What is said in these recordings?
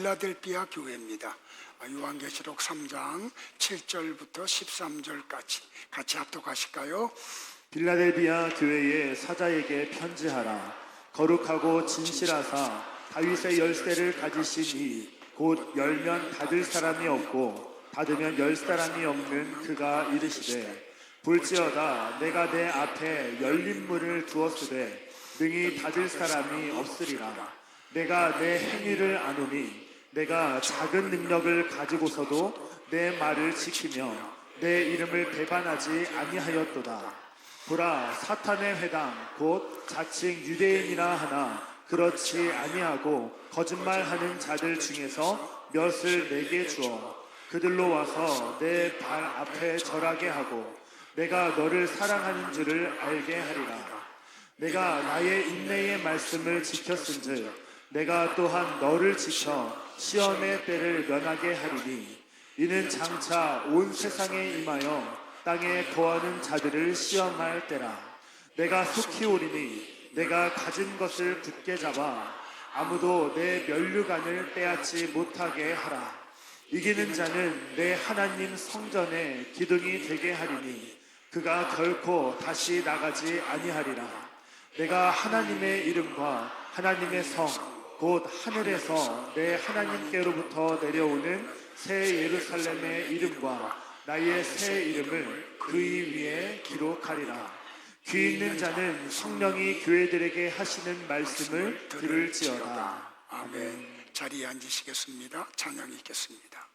빌라델피아 교회입니다. 요한계시록 3장 7절부터 13절까지 같이 합독하실까요? 빌라델비아 교회의 사자에게 편지하라. 거룩하고 진실하사 다윗의 열쇠를 가지신 이 곧 열면 닫을 사람이 없고 닫으면 열 사람이 없는 그가 이르시되, 볼지어다 내가 내 앞에 열린 문을 두었으되 능히 닫을 사람이 없으리라. 내가 내 행위를 아노니 내가 작은 능력을 가지고서도 내 말을 지키며 내 이름을 배반하지 아니하였도다. 보라, 사탄의 회당 곧 자칭 유대인이라 하나 그렇지 아니하고 거짓말하는 자들 중에서 몇을 내게 주어 그들로 와서 내 발 앞에 절하게 하고 내가 너를 사랑하는 줄을 알게 하리라. 내가 나의 인내의 말씀을 지켰은즉 내가 또한 너를 지켜 시험의 때를 면하게 하리니, 이는 장차 온 세상에 임하여 땅에 거하는 자들을 시험할 때라. 내가 속히 오리니 내가 가진 것을 굳게 잡아 아무도 내 면류관을 빼앗지 못하게 하라. 이기는 자는 내 하나님 성전에 기둥이 되게 하리니 그가 결코 다시 나가지 아니하리라. 내가 하나님의 이름과 하나님의 성 곧 하늘에서 내 하나님께로부터 내려오는 새 예루살렘의 이름과 나의 새 이름을 그의 위에 기록하리라. 귀 있는 자는 성령이 교회들에게 하시는 말씀을 들을지어다. 아멘. 자리에 앉으시겠습니다. 찬양 읽겠습니다.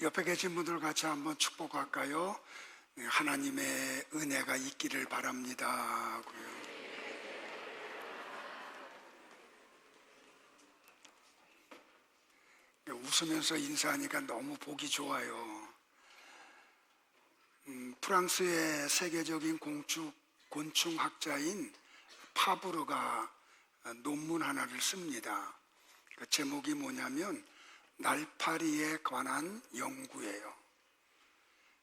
옆에 계신 분들 같이 한번 축복할까요? 하나님의 은혜가 있기를 바랍니다. 웃으면서 인사하니까 너무 보기 좋아요. 프랑스의 세계적인 곤충학자인 파브르가 논문 하나를 씁니다. 그 제목이 뭐냐면 날파리에 관한 연구예요.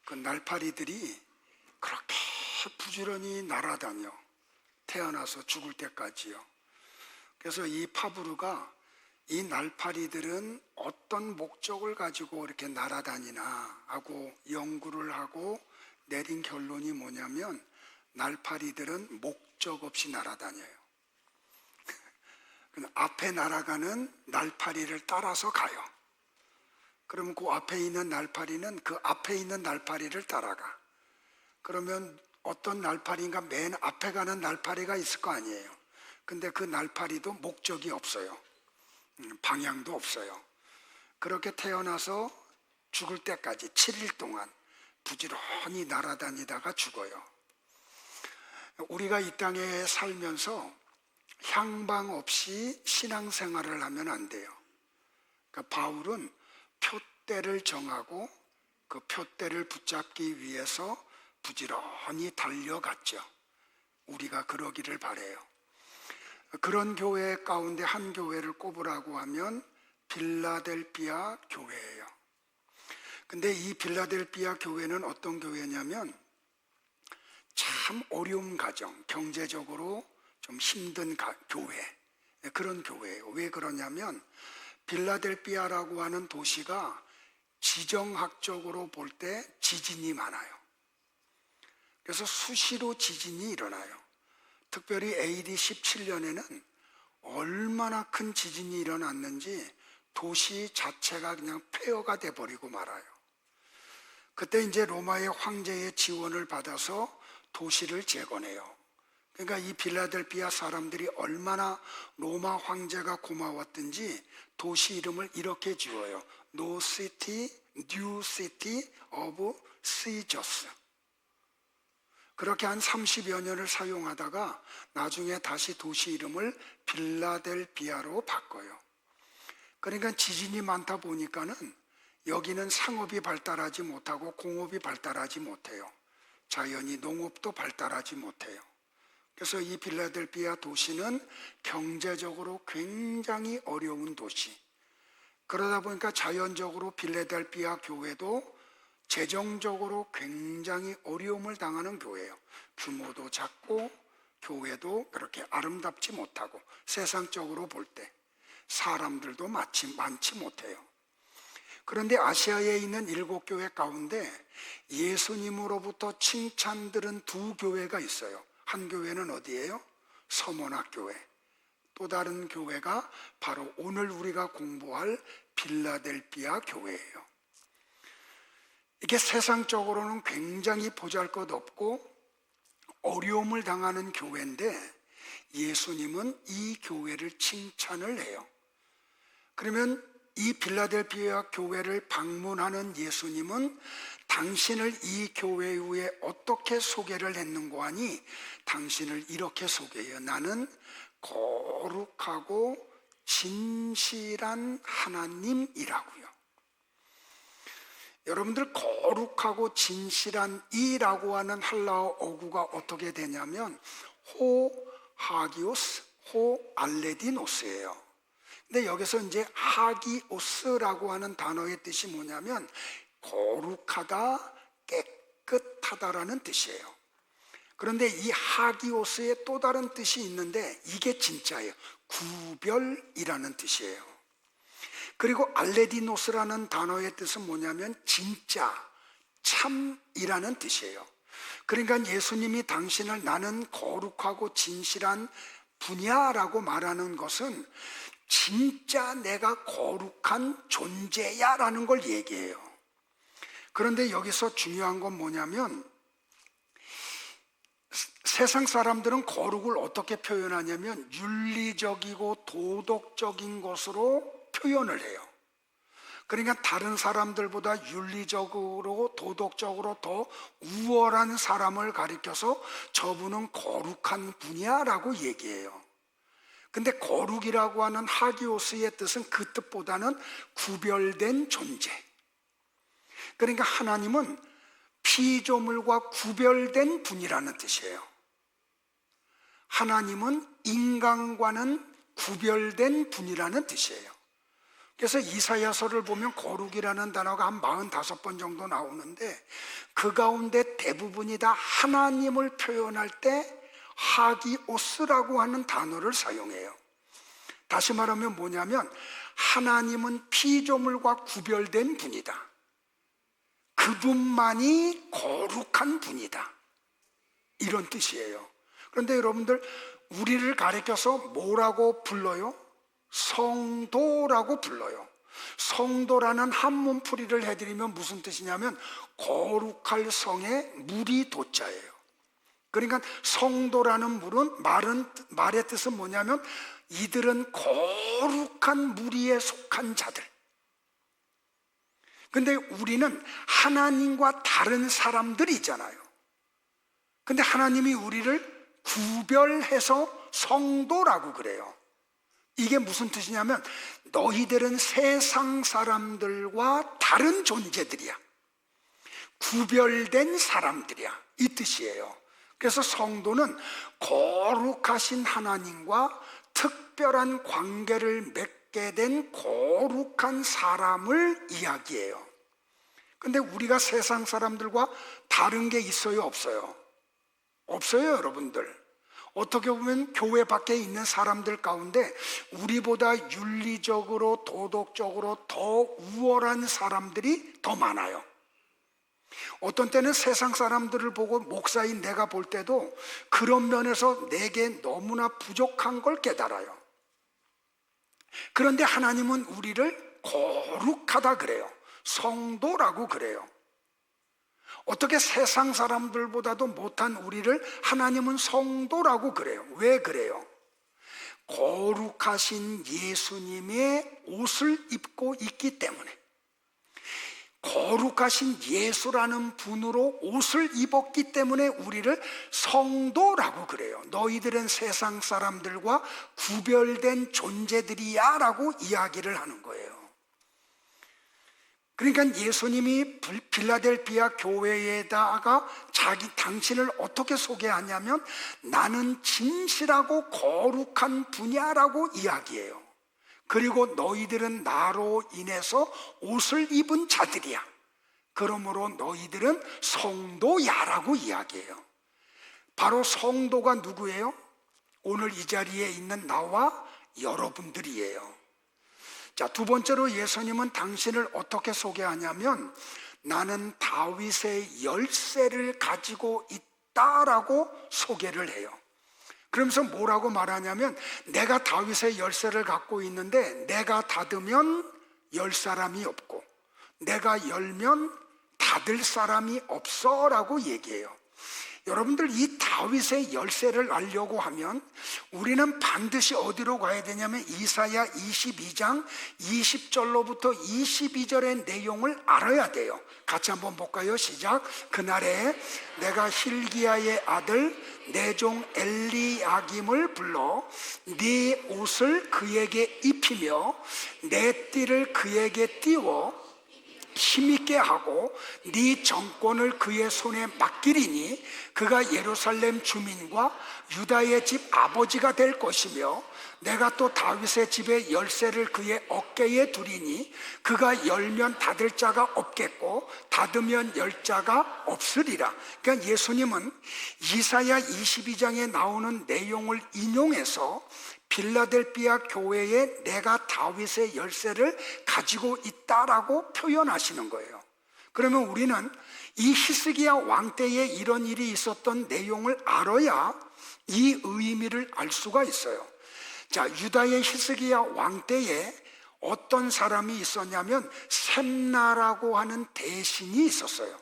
그 날파리들이 그렇게 부지런히 날아다녀, 태어나서 죽을 때까지요. 그래서 이 파브르가 이 날파리들은 어떤 목적을 가지고 이렇게 날아다니나 하고 연구를 하고 내린 결론이 뭐냐면 날파리들은 목적 없이 날아다녀요. 앞에 날아가는 날파리를 따라서 가요. 그러면 그 앞에 있는 날파리는 그 앞에 있는 날파리를 따라가. 그러면 어떤 날파리인가 맨 앞에 가는 날파리가 있을 거 아니에요. 근데 그 날파리도 목적이 없어요. 방향도 없어요. 그렇게 태어나서 죽을 때까지 7일 동안 부지런히 날아다니다가 죽어요. 우리가 이 땅에 살면서 향방 없이 신앙생활을 하면 안 돼요. 그러니까 바울은 표대를 정하고 그 표대를 붙잡기 위해서 부지런히 달려갔죠. 우리가 그러기를 바라요. 그런 교회 가운데 한 교회를 꼽으라고 하면 빌라델피아 교회예요. 근데 이 빌라델피아 교회는 어떤 교회냐면 참 어려운 가정, 경제적으로 좀 힘든 교회, 그런 교회예요. 왜 그러냐면 빌라델피아라고 하는 도시가 지정학적으로 볼 때 지진이 많아요. 그래서 수시로 지진이 일어나요. 특별히 AD 17년에는 얼마나 큰 지진이 일어났는지 도시 자체가 그냥 폐허가 돼버리고 말아요. 그때 이제 로마의 황제의 지원을 받아서 도시를 재건해요. 그러니까 이 빌라델피아 사람들이 얼마나 로마 황제가 고마웠든지 도시 이름을 이렇게 지어요. No City, New City of Caesars. 그렇게 한 30여 년을 사용하다가 나중에 다시 도시 이름을 빌라델피아로 바꿔요. 그러니까 지진이 많다 보니까는 여기는 상업이 발달하지 못하고 공업이 발달하지 못해요. 자연히 농업도 발달하지 못해요. 그래서 이 빌라델피아 도시는 경제적으로 굉장히 어려운 도시. 그러다 보니까 자연적으로 빌라델피아 교회도 재정적으로 굉장히 어려움을 당하는 교회예요. 규모도 작고 교회도 그렇게 아름답지 못하고 세상적으로 볼 때 사람들도 많지 못해요. 그런데 아시아에 있는 7교회 가운데 예수님으로부터 칭찬 들은 2교회가 있어요. 한 교회는 어디예요? 서문학 교회. 또 다른 교회가 바로 오늘 우리가 공부할 빌라델피아 교회예요. 이게 세상적으로는 굉장히 보잘것없고 어려움을 당하는 교회인데 예수님은 이 교회를 칭찬을 해요. 그러면 이 빌라델피아 교회를 방문하는 예수님은 당신을 이 교회 위에 어떻게 소개를 했는고 하니 당신을 이렇게 소개해요. 나는 거룩하고 진실한 하나님이라고요. 여러분들 거룩하고 진실한 이라고 하는 헬라어 어구가 어떻게 되냐면 호 하기오스, 호 알레디노스예요. 근데 여기서 이제 하기오스라고 하는 단어의 뜻이 뭐냐면 거룩하다, 깨끗하다라는 뜻이에요. 그런데 이 하기오스의 또 다른 뜻이 있는데 이게 진짜예요. 구별이라는 뜻이에요. 그리고 알레디노스라는 단어의 뜻은 뭐냐면 진짜, 참이라는 뜻이에요. 그러니까 예수님이 당신을 나는 거룩하고 진실한 분야라고 말하는 것은 진짜 내가 거룩한 존재야 라는 걸 얘기해요. 그런데 여기서 중요한 건 뭐냐면 세상 사람들은 거룩을 어떻게 표현하냐면 윤리적이고 도덕적인 것으로 표현을 해요. 그러니까 다른 사람들보다 윤리적으로 도덕적으로 더 우월한 사람을 가리켜서 저분은 거룩한 분이야 라고 얘기해요. 근데 거룩이라고 하는 하기오스의 뜻은 그 뜻보다는 구별된 존재. 그러니까 하나님은 피조물과 구별된 분이라는 뜻이에요. 하나님은 인간과는 구별된 분이라는 뜻이에요. 그래서 이사야서를 보면 거룩이라는 단어가 한 45번 정도 나오는데 그 가운데 대부분이 다 하나님을 표현할 때 하기오스라고 하는 단어를 사용해요. 다시 말하면 뭐냐면 하나님은 피조물과 구별된 분이다. 그분만이 거룩한 분이다. 이런 뜻이에요. 그런데 여러분들 우리를 가리켜서 뭐라고 불러요? 성도라고 불러요. 성도라는 한문풀이를 해드리면 무슨 뜻이냐면 거룩할 성에 물이 도자예요. 그러니까 성도라는 말의 뜻은 뭐냐면 이들은 거룩한 무리에 속한 자들. 근데 우리는 하나님과 다른 사람들이잖아요. 근데 하나님이 우리를 구별해서 성도라고 그래요. 이게 무슨 뜻이냐면 너희들은 세상 사람들과 다른 존재들이야. 구별된 사람들이야. 이 뜻이에요. 그래서 성도는 거룩하신 하나님과 특별한 관계를 맺게 된 거룩한 사람을 이야기해요. 근데 우리가 세상 사람들과 다른 게 있어요, 없어요? 없어요, 여러분들. 어떻게 보면 교회 밖에 있는 사람들 가운데 우리보다 윤리적으로 도덕적으로 더 우월한 사람들이 더 많아요. 어떤 때는 세상 사람들을 보고 목사인 내가 볼 때도 그런 면에서 내게 너무나 부족한 걸 깨달아요. 그런데 하나님은 우리를 거룩하다 그래요. 성도라고 그래요. 어떻게 세상 사람들보다도 못한 우리를 하나님은 성도라고 그래요. 왜 그래요? 거룩하신 예수님의 옷을 입고 있기 때문에. 거룩하신 예수라는 분으로 옷을 입었기 때문에 우리를 성도라고 그래요. 너희들은 세상 사람들과 구별된 존재들이야 라고 이야기를 하는 거예요. 그러니까 예수님이 빌라델피아 교회에다가 당신을 어떻게 소개하냐면 나는 진실하고 거룩한 분야라고 이야기해요. 그리고 너희들은 나로 인해서 옷을 입은 자들이야. 그러므로 너희들은 성도야라고 이야기해요. 바로 성도가 누구예요? 오늘 이 자리에 있는 나와 여러분들이에요. 자, 두 번째로 예수님은 당신을 어떻게 소개하냐면 나는 다윗의 열쇠를 가지고 있다라고 소개를 해요. 그러면서 뭐라고 말하냐면 내가 다윗의 열쇠를 갖고 있는데 내가 닫으면 열 사람이 없고 내가 열면 닫을 사람이 없어 라고 얘기해요. 여러분들 이 다윗의 열쇠를 알려고 하면 우리는 반드시 어디로 가야 되냐면 이사야 22장 20절로부터 22절의 내용을 알아야 돼요. 같이 한번 볼까요? 시작. 그날에 내가 hil기야의 아들 내 종 엘리야김을 불러 네 옷을 그에게 입히며 내 띠를 그에게 띄워 힘있게 하고 네 정권을 그의 손에 맡기리니 그가 예루살렘 주민과 유다의 집 아버지가 될 것이며 내가 또 다윗의 집의 열쇠를 그의 어깨에 두리니 그가 열면 닫을 자가 없겠고 닫으면 열 자가 없으리라. 그러니까 예수님은 이사야 22장에 나오는 내용을 인용해서 빌라델피아 교회에 내가 다윗의 열쇠를 가지고 있다라고 표현하시는 거예요. 그러면 우리는 이 히스기야 왕 때에 이런 일이 있었던 내용을 알아야 이 의미를 알 수가 있어요. 자, 유다의 히스기야 왕 때에 어떤 사람이 있었냐면 셈나라고 하는 대신이 있었어요.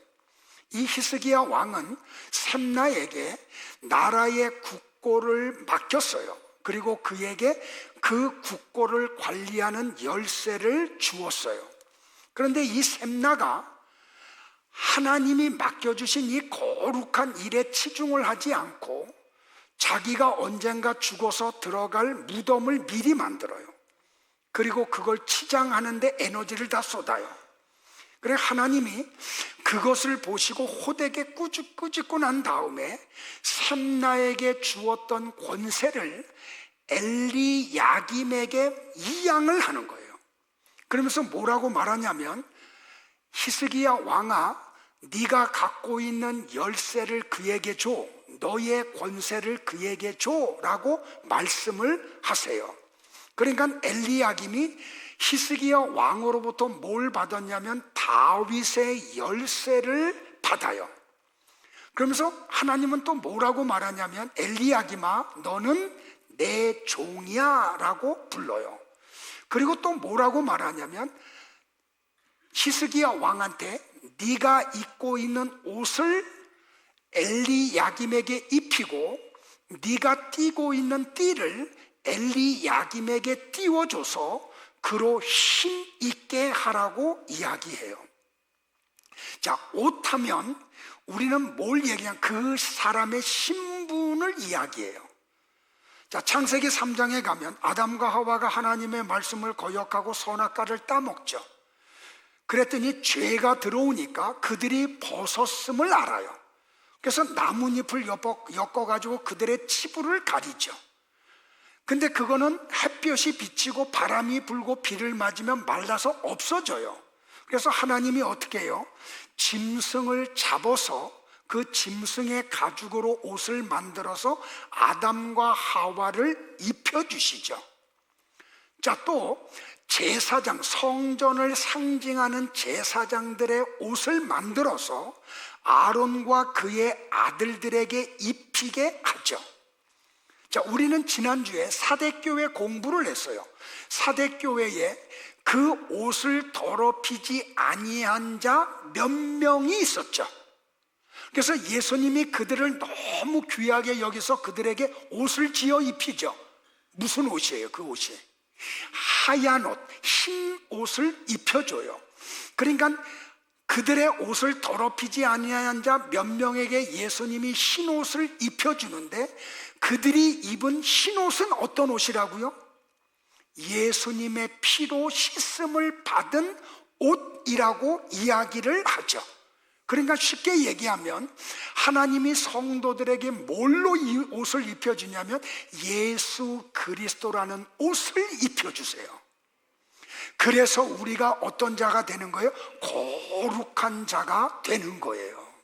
이 히스기야 왕은 셈나에게 나라의 국고를 맡겼어요. 그리고 그에게 그 국고를 관리하는 열쇠를 주었어요. 그런데 이 셈나가 하나님이 맡겨주신 이 거룩한 일에 치중을 하지 않고 자기가 언젠가 죽어서 들어갈 무덤을 미리 만들어요. 그리고 그걸 치장하는데 에너지를 다 쏟아요. 그래 하나님이 그것을 보시고 호되게 꾸짖고 난 다음에 셈나에게 주었던 권세를 엘리야김에게 이양을 하는 거예요. 그러면서 뭐라고 말하냐면, 히스기야 왕아, 네가 갖고 있는 열쇠를 그에게 줘, 너의 권세를 그에게 줘 라고 말씀을 하세요. 그러니까 엘리야김이 히스기야 왕으로부터 뭘 받았냐면 다윗의 열쇠를 받아요. 그러면서 하나님은 또 뭐라고 말하냐면, 엘리야김아 너는 내 종이야 라고 불러요. 그리고 또 뭐라고 말하냐면, 히스기야 왕한테 네가 입고 있는 옷을 엘리야김에게 입히고 네가 띠고 있는 띠를 엘리야김에게 띄워줘서 그로 힘 있게 하라고 이야기해요. 자, 옷하면 우리는 뭘 얘기하냐, 그 사람의 신분을 이야기해요. 자, 창세기 3장에 가면 아담과 하와가 하나님의 말씀을 거역하고 선악과를 따먹죠. 그랬더니 죄가 들어오니까 그들이 벗었음을 알아요. 그래서 나뭇잎을 엮어가지고 그들의 치부를 가리죠. 근데 그거는 햇볕이 비치고 바람이 불고 비를 맞으면 말라서 없어져요. 그래서 하나님이 어떻게 해요? 짐승을 잡아서 그 짐승의 가죽으로 옷을 만들어서 아담과 하와를 입혀주시죠. 자, 또 제사장, 성전을 상징하는 제사장들의 옷을 만들어서 아론과 그의 아들들에게 입히게 하죠. 자, 우리는 지난주에 사대교회 공부를 했어요. 사대교회에 그 옷을 더럽히지 아니한 자 몇 명이 있었죠. 그래서 예수님이 그들을 너무 귀하게 여기서 그들에게 옷을 지어 입히죠. 무슨 옷이에요? 그 옷이 하얀 옷, 흰 옷을 입혀줘요. 그러니까 그들의 옷을 더럽히지 아니한 자 몇 명에게 예수님이 흰 옷을 입혀주는데, 그들이 입은 흰 옷은 어떤 옷이라고요? 예수님의 피로 씻음을 받은 옷이라고 이야기를 하죠. 그러니까 쉽게 얘기하면 하나님이 성도들에게 뭘로 이 옷을 입혀주냐면 예수 그리스도라는 옷을 입혀주세요. 그래서 우리가 어떤 자가 되는 거예요? 거룩한 자가 되는 거예요.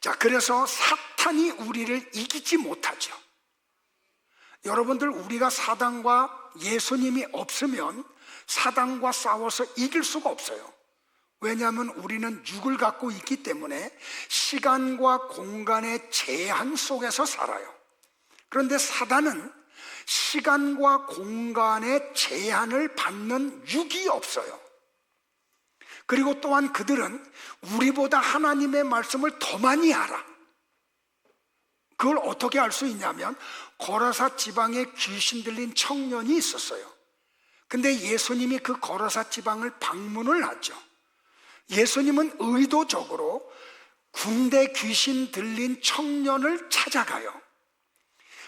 자, 그래서 사탄이 우리를 이기지 못하죠. 여러분들, 우리가 사단과 예수님이 없으면 사단과 싸워서 이길 수가 없어요. 왜냐하면 우리는 육을 갖고 있기 때문에 시간과 공간의 제한 속에서 살아요. 그런데 사단은 시간과 공간의 제한을 받는 육이 없어요. 그리고 또한 그들은 우리보다 하나님의 말씀을 더 많이 알아. 그걸 어떻게 알 수 있냐면, 거라사 지방에 귀신 들린 청년이 있었어요. 근데 예수님이 그 거라사 지방을 방문을 하죠. 예수님은 의도적으로 군대 귀신 들린 청년을 찾아가요.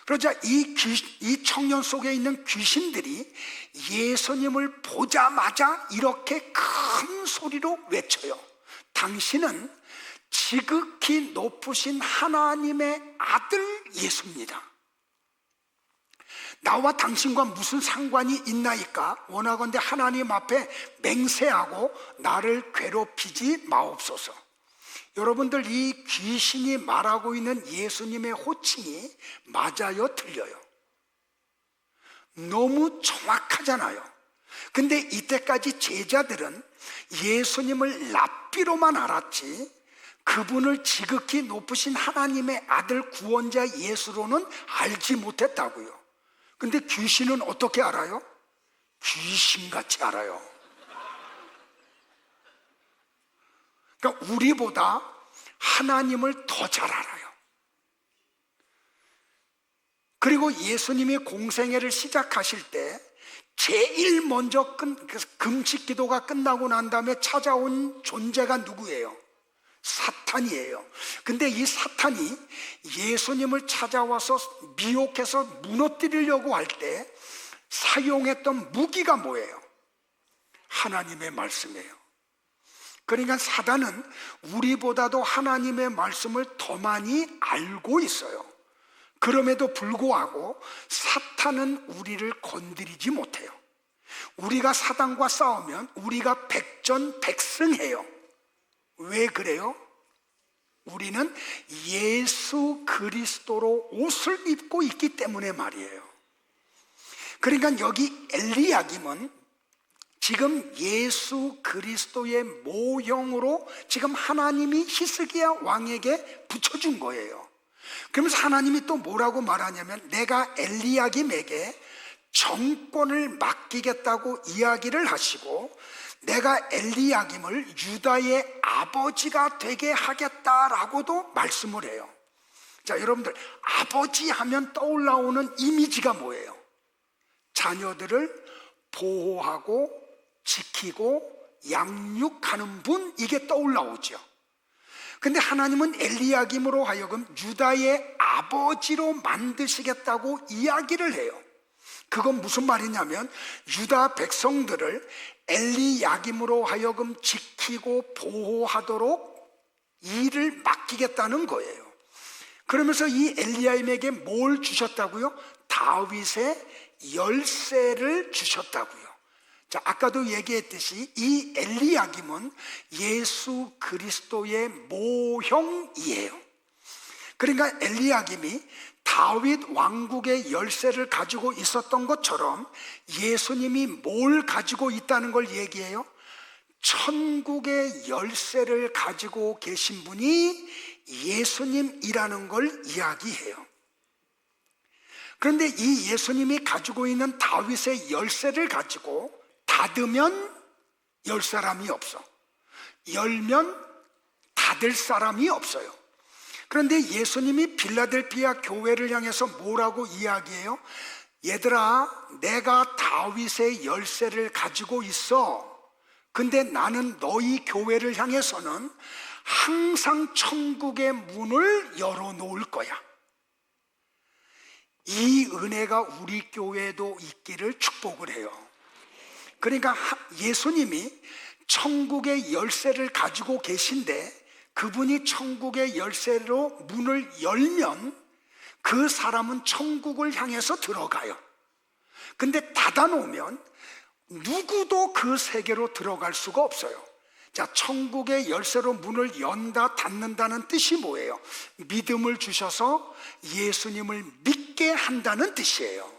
그러자 이 청년 속에 있는 귀신들이 예수님을 보자마자 이렇게 큰 소리로 외쳐요. 당신은 지극히 높으신 하나님의 아들 예수입니다. 나와 당신과 무슨 상관이 있나이까? 원하건대 하나님 앞에 맹세하고 나를 괴롭히지 마옵소서. 여러분들, 이 귀신이 말하고 있는 예수님의 호칭이 맞아요, 틀려요? 너무 정확하잖아요. 근데 이때까지 제자들은 예수님을 랍비로만 알았지 그분을 지극히 높으신 하나님의 아들 구원자 예수로는 알지 못했다고요. 근데 귀신은 어떻게 알아요? 귀신같이 알아요. 그러니까 우리보다 하나님을 더 잘 알아요. 그리고 예수님이 공생애를 시작하실 때 제일 먼저 금식 기도가 끝나고 난 다음에 찾아온 존재가 누구예요? 사탄이에요. 근데 이 사탄이 예수님을 찾아와서 미혹해서 무너뜨리려고 할 때 사용했던 무기가 뭐예요? 하나님의 말씀이에요. 그러니까 사단은 우리보다도 하나님의 말씀을 더 많이 알고 있어요. 그럼에도 불구하고 사탄은 우리를 건드리지 못해요. 우리가 사단과 싸우면 우리가 백전백승해요. 왜 그래요? 우리는 예수 그리스도로 옷을 입고 있기 때문에 말이에요. 그러니까 여기 엘리야김은 지금 예수 그리스도의 모형으로 지금 하나님이 히스기야 왕에게 붙여준 거예요. 그러면서 하나님이 또 뭐라고 말하냐면 내가 엘리야김에게 정권을 맡기겠다고 이야기를 하시고 내가 엘리야김을 유다의 아버지가 되게 하겠다라고도 말씀을 해요. 자, 여러분들 아버지 하면 떠올라오는 이미지가 뭐예요? 자녀들을 보호하고 지키고 양육하는 분, 이게 떠올라오죠. 근데 하나님은 엘리야김으로 하여금 유다의 아버지로 만드시겠다고 이야기를 해요. 그건 무슨 말이냐면 유다 백성들을 엘리야김으로 하여금 지키고 보호하도록 일을 맡기겠다는 거예요. 그러면서 이 엘리야김에게 뭘 주셨다고요? 다윗의 열쇠를 주셨다고요. 자, 아까도 얘기했듯이 이 엘리야김은 예수 그리스도의 모형이에요. 그러니까 엘리야김이 다윗 왕국의 열쇠를 가지고 있었던 것처럼 예수님이 뭘 가지고 있다는 걸 얘기해요? 천국의 열쇠를 가지고 계신 분이 예수님이라는 걸 이야기해요. 그런데 이 예수님이 가지고 있는 다윗의 열쇠를 가지고 닫으면 열 사람이 없어. 열면 닫을 사람이 없어요. 그런데 예수님이 빌라델피아 교회를 향해서 뭐라고 이야기해요? 얘들아, 내가 다윗의 열쇠를 가지고 있어. 근데 나는 너희 교회를 향해서는 항상 천국의 문을 열어놓을 거야. 이 은혜가 우리 교회에도 있기를 축복을 해요. 그러니까 예수님이 천국의 열쇠를 가지고 계신데 그분이 천국의 열쇠로 문을 열면 그 사람은 천국을 향해서 들어가요. 근데 닫아놓으면 누구도 그 세계로 들어갈 수가 없어요. 자, 천국의 열쇠로 문을 연다 닫는다는 뜻이 뭐예요? 믿음을 주셔서 예수님을 믿게 한다는 뜻이에요.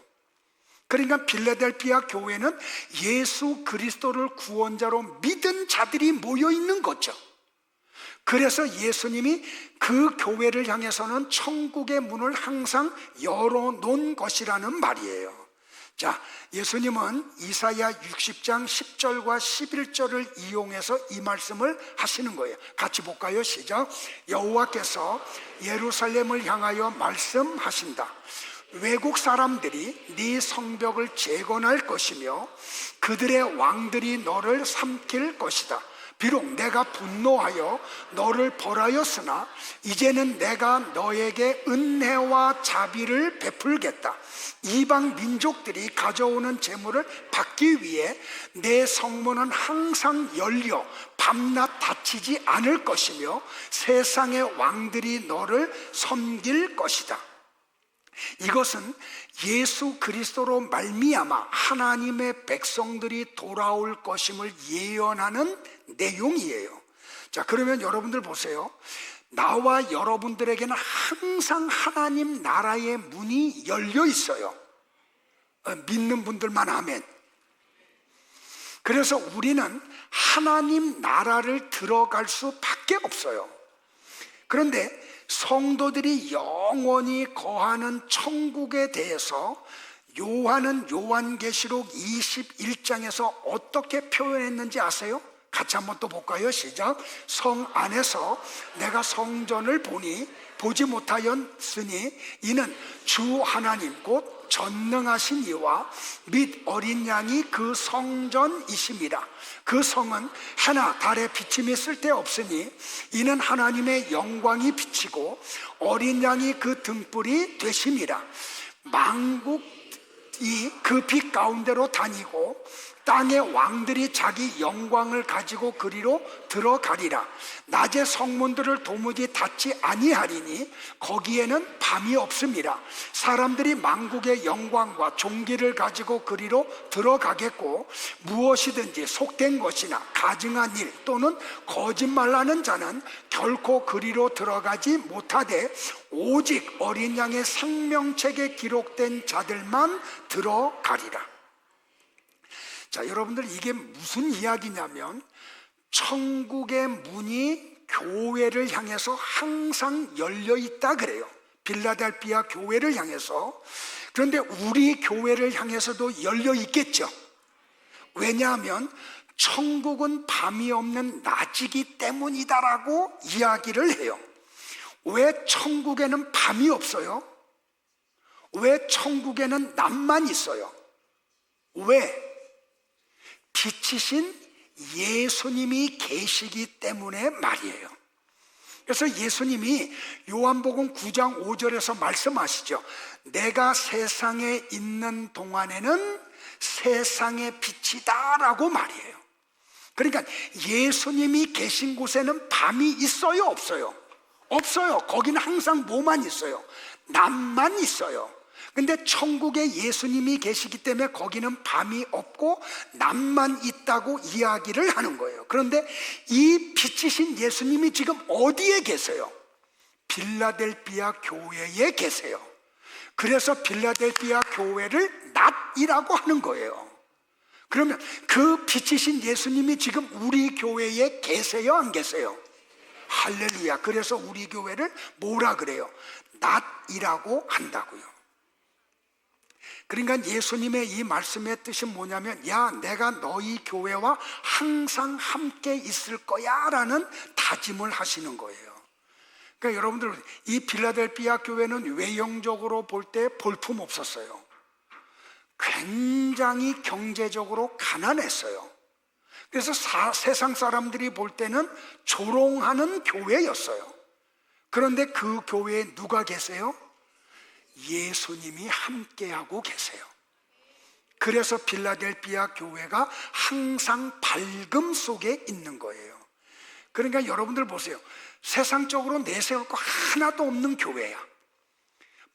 그러니까 빌라델피아 교회는 예수 그리스도를 구원자로 믿은 자들이 모여 있는 거죠. 그래서 예수님이 그 교회를 향해서는 천국의 문을 항상 열어놓은 것이라는 말이에요. 자, 예수님은 이사야 60장 10절과 11절을 이용해서 이 말씀을 하시는 거예요. 같이 볼까요? 시작. 여호와께서 예루살렘을 향하여 말씀하신다. 외국 사람들이 네 성벽을 재건할 것이며 그들의 왕들이 너를 삼킬 것이다. 비록 내가 분노하여 너를 벌하였으나 이제는 내가 너에게 은혜와 자비를 베풀겠다. 이방 민족들이 가져오는 재물을 받기 위해 내 성문은 항상 열려 밤낮 닫히지 않을 것이며 세상의 왕들이 너를 섬길 것이다. 이것은 예수 그리스도로 말미암아 하나님의 백성들이 돌아올 것임을 예언하는 내용이에요. 자, 그러면 여러분들 보세요. 나와 여러분들에게는 항상 하나님 나라의 문이 열려 있어요. 믿는 분들만 아멘. 그래서 우리는 하나님 나라를 들어갈 수밖에 없어요. 그런데 성도들이 영원히 거하는 천국에 대해서 요한은 요한계시록 21장에서 어떻게 표현했는지 아세요? 같이 한번 또 볼까요? 시작. 성 안에서 내가 성전을 보니 보지 못하였으니 이는 주 하나님 곧 전능하신 이와 및 어린 양이 그 성전이심이라. 그 성은 해나 달의 비침이 쓸데없으니 이는 하나님의 영광이 비치고 어린 양이 그 등불이 되심이라. 만국이 그 빛 가운데로 다니고 땅의 왕들이 자기 영광을 가지고 그리로 들어가리라. 낮에 성문들을 도무지 닫지 아니하리니 거기에는 밤이 없음이라. 사람들이 만국의 영광과 존귀를 가지고 그리로 들어가겠고 무엇이든지 속된 것이나 가증한 일 또는 거짓말하는 자는 결코 그리로 들어가지 못하되 오직 어린 양의 생명책에 기록된 자들만 들어가리라. 자, 여러분들 이게 무슨 이야기냐면 천국의 문이 교회를 향해서 항상 열려 있다 그래요. 빌라델피아 교회를 향해서. 그런데 우리 교회를 향해서도 열려 있겠죠. 왜냐하면 천국은 밤이 없는 낮이기 때문이다라고 이야기를 해요. 왜 천국에는 밤이 없어요? 왜 천국에는 낮만 있어요? 왜? 빛이신 예수님이 계시기 때문에 말이에요. 그래서 예수님이 요한복음 9장 5절에서 말씀하시죠. 내가 세상에 있는 동안에는 세상의 빛이다 라고 말이에요. 그러니까 예수님이 계신 곳에는 밤이 있어요, 없어요? 없어요. 거기는 항상 뭐만 있어요? 낮만 있어요. 근데 천국에 예수님이 계시기 때문에 거기는 밤이 없고 낮만 있다고 이야기를 하는 거예요. 그런데 이 빛이신 예수님이 지금 어디에 계세요? 빌라델피아 교회에 계세요. 그래서 빌라델피아 교회를 낮이라고 하는 거예요. 그러면 그 빛이신 예수님이 지금 우리 교회에 계세요, 안 계세요? 할렐루야. 그래서 우리 교회를 뭐라 그래요? 낮이라고 한다고요. 그러니까 예수님의 이 말씀의 뜻이 뭐냐면, 야, 내가 너희 교회와 항상 함께 있을 거야 라는 다짐을 하시는 거예요. 그러니까 여러분들, 이 빌라델피아 교회는 외형적으로 볼 때 볼품 없었어요. 굉장히 경제적으로 가난했어요. 그래서 세상 사람들이 볼 때는 조롱하는 교회였어요. 그런데 그 교회에 누가 계세요? 예수님이 함께하고 계세요. 그래서 빌라델피아 교회가 항상 밝음 속에 있는 거예요. 그러니까 여러분들 보세요. 세상적으로 내세울 거 하나도 없는 교회야.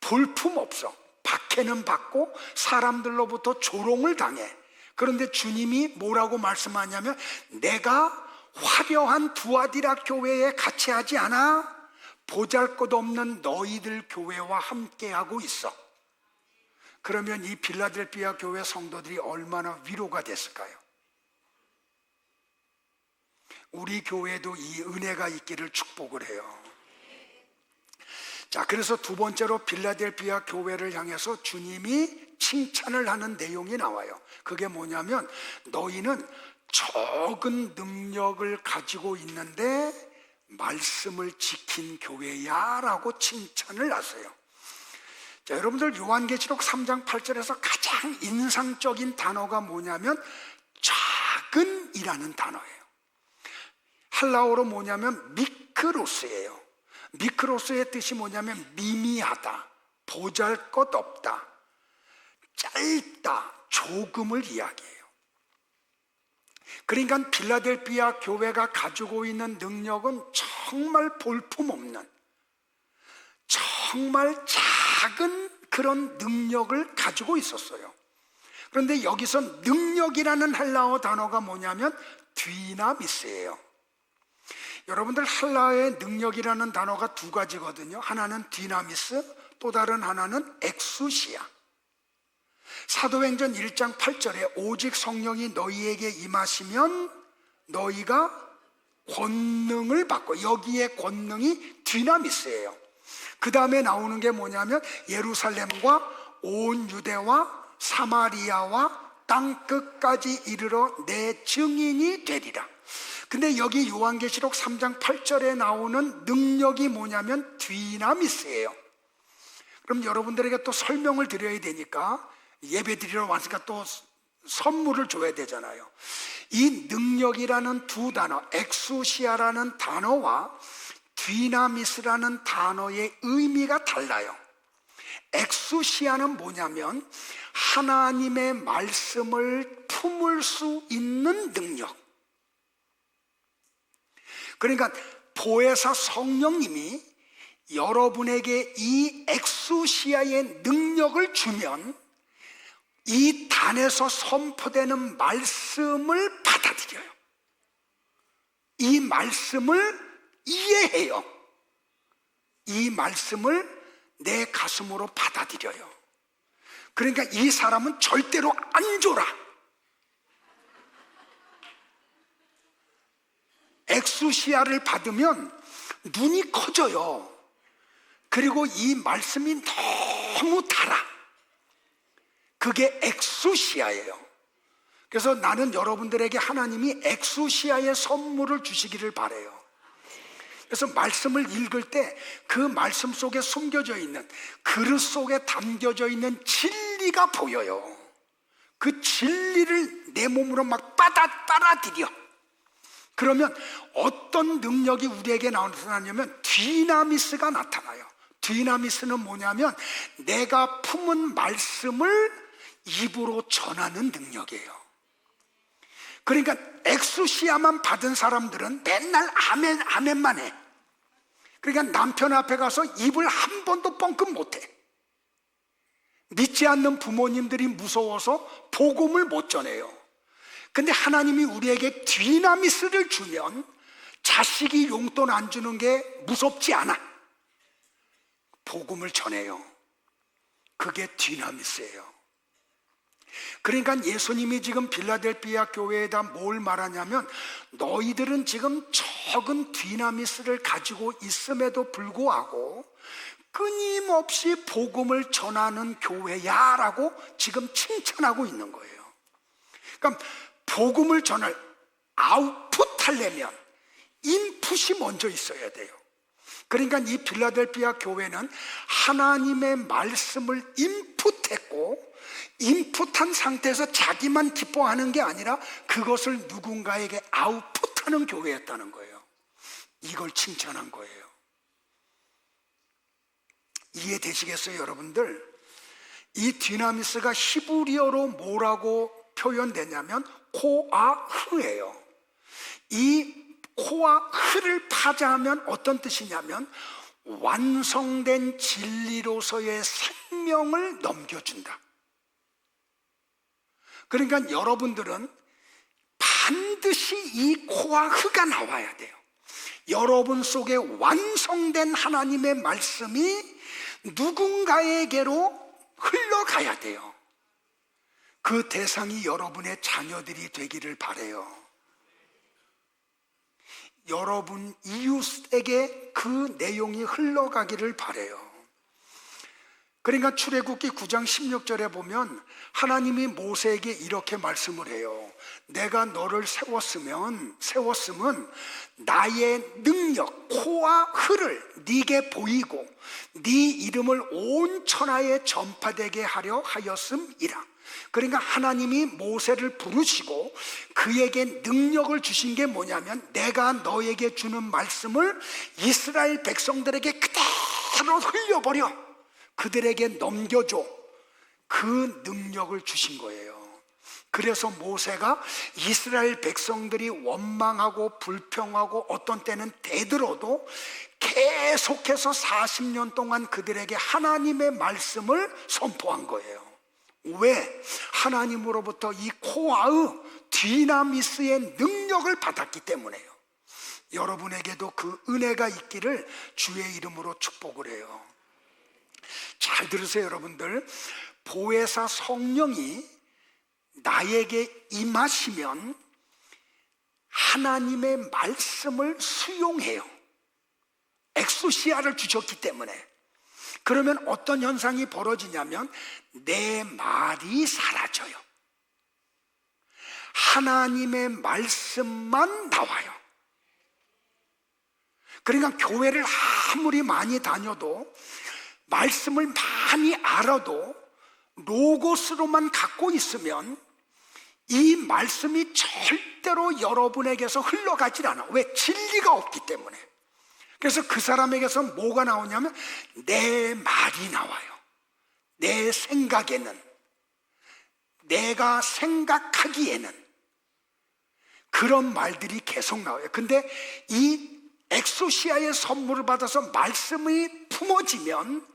볼품 없어. 박해는 받고 사람들로부터 조롱을 당해. 그런데 주님이 뭐라고 말씀하냐면, 내가 화려한 두아디라 교회에 같이 하지 않아. 보잘것없는 너희들 교회와 함께하고 있어. 그러면 이 빌라델피아 교회 성도들이 얼마나 위로가 됐을까요? 우리 교회도 이 은혜가 있기를 축복을 해요. 자, 그래서 두 번째로 빌라델피아 교회를 향해서 주님이 칭찬을 하는 내용이 나와요. 그게 뭐냐면, 너희는 적은 능력을 가지고 있는데 말씀을 지킨 교회야 라고 칭찬을 하세요. 자, 여러분들 요한계시록 3장 8절에서 가장 인상적인 단어가 뭐냐면 작은이라는 단어예요. 헬라어로 뭐냐면 미크로스예요. 미크로스의 뜻이 뭐냐면 미미하다, 보잘것없다, 짧다, 조금을 이야기해요. 그러니까 빌라델피아 교회가 가지고 있는 능력은 정말 볼품없는, 정말 작은 그런 능력을 가지고 있었어요. 그런데 여기서 능력이라는 헬라어 단어가 뭐냐면 디나미스예요. 여러분들 헬라어의 능력이라는 단어가 두 가지거든요. 하나는 디나미스, 또 다른 하나는 엑수시아. 사도행전 1장 8절에 오직 성령이 너희에게 임하시면 너희가 권능을 받고, 여기에 권능이 디나미스예요. 그 다음에 나오는 게 뭐냐면 예루살렘과 온 유대와 사마리아와 땅 끝까지 이르러 내 증인이 되리라. 근데 여기 요한계시록 3장 8절에 나오는 능력이 뭐냐면 디나미스예요. 그럼 여러분들에게 또 설명을 드려야 되니까, 예배 드리러 왔으니까 또 선물을 줘야 되잖아요. 이 능력이라는 두 단어, 엑수시아라는 단어와 디나미스라는 단어의 의미가 달라요. 엑수시아는 뭐냐면 하나님의 말씀을 품을 수 있는 능력. 그러니까 보혜사 성령님이 여러분에게 이 엑수시아의 능력을 주면 이 단에서 선포되는 말씀을 받아들여요. 이 말씀을 이해해요. 이 말씀을 내 가슴으로 받아들여요. 그러니까 이 사람은 절대로 안 졸아. 엑수시아를 받으면 눈이 커져요. 그리고 이 말씀이 너무 달아. 그게 엑수시아예요. 그래서 나는 여러분들에게 하나님이 엑수시아의 선물을 주시기를 바라요. 그래서 말씀을 읽을 때 그 말씀 속에 숨겨져 있는, 그릇 속에 담겨져 있는 진리가 보여요. 그 진리를 내 몸으로 막 빨아들여. 그러면 어떤 능력이 우리에게 나타나냐면 디나미스가 나타나요. 디나미스는 뭐냐면 내가 품은 말씀을 입으로 전하는 능력이에요. 그러니까 엑수시아만 받은 사람들은 맨날 아멘 아멘만 해. 그러니까 남편 앞에 가서 입을 한 번도 뻥끗 못해. 믿지 않는 부모님들이 무서워서 복음을 못 전해요. 근데 하나님이 우리에게 디나미스를 주면 자식이 용돈 안 주는 게 무섭지 않아. 복음을 전해요. 그게 디나미스예요. 그러니까 예수님이 지금 빌라델피아 교회에다 뭘 말하냐면 너희들은 지금 적은 디나미스를 가지고 있음에도 불구하고 끊임없이 복음을 전하는 교회야 라고 지금 칭찬하고 있는 거예요. 그러니까 복음을 전할 아웃풋 하려면 인풋이 먼저 있어야 돼요. 그러니까 이 빌라델피아 교회는 하나님의 말씀을 인풋했고 인풋한 상태에서 자기만 기뻐하는 게 아니라 그것을 누군가에게 아웃풋하는 교회였다는 거예요. 이걸 칭찬한 거예요. 이해되시겠어요, 여러분들? 이 디나미스가 히브리어로 뭐라고 표현되냐면 코아흐예요. 이 코아흐를 파자하면 어떤 뜻이냐면 완성된 진리로서의 생명을 넘겨준다. 그러니까 여러분들은 반드시 이 코아흐가 나와야 돼요. 여러분 속에 완성된 하나님의 말씀이 누군가에게로 흘러가야 돼요. 그 대상이 여러분의 자녀들이 되기를 바라요. 여러분 이웃에게 그 내용이 흘러가기를 바라요. 그러니까 출애굽기 9장 16절에 보면 하나님이 모세에게 이렇게 말씀을 해요. 내가 너를 세웠으면 나의 능력 코와 흐를 네게 보이고 네 이름을 온 천하에 전파되게 하려 하였음이라. 그러니까 하나님이 모세를 부르시고 그에게 능력을 주신 게 뭐냐면 내가 너에게 주는 말씀을 이스라엘 백성들에게 그대로 흘려버려 그들에게 넘겨줘. 그 능력을 주신 거예요. 그래서 모세가 이스라엘 백성들이 원망하고 불평하고 어떤 때는 대들어도 계속해서 40년 동안 그들에게 하나님의 말씀을 선포한 거예요. 왜? 하나님으로부터 이 코아의 디나미스의 능력을 받았기 때문에요. 여러분에게도 그 은혜가 있기를 주의 이름으로 축복을 해요. 잘 들으세요, 여러분들. 보혜사 성령이 나에게 임하시면 하나님의 말씀을 수용해요. 엑소시아를 주셨기 때문에. 그러면 어떤 현상이 벌어지냐면 내 말이 사라져요. 하나님의 말씀만 나와요. 그러니까 교회를 아무리 많이 다녀도 말씀을 많이 알아도 로고스로만 갖고 있으면 이 말씀이 절대로 여러분에게서 흘러가질 않아. 왜? 진리가 없기 때문에. 그래서 그 사람에게서 뭐가 나오냐면 내 말이 나와요. 내 생각에는, 내가 생각하기에는 그런 말들이 계속 나와요. 근데 이 엑소시아의 선물을 받아서 말씀이 품어지면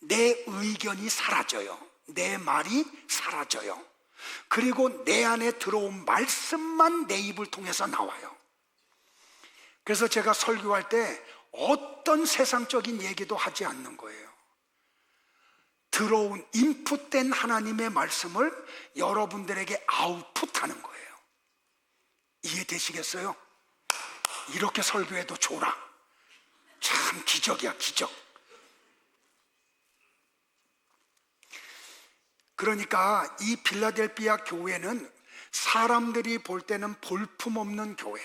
내 의견이 사라져요. 내 말이 사라져요. 그리고 내 안에 들어온 말씀만 내 입을 통해서 나와요. 그래서 제가 설교할 때 어떤 세상적인 얘기도 하지 않는 거예요. 들어온 인풋된 하나님의 말씀을 여러분들에게 아웃풋하는 거예요. 이해되시겠어요? 이렇게 설교해도 좋아. 참 기적이야, 기적. 그러니까 이 필라델피아 교회는 사람들이 볼 때는 볼품없는 교회,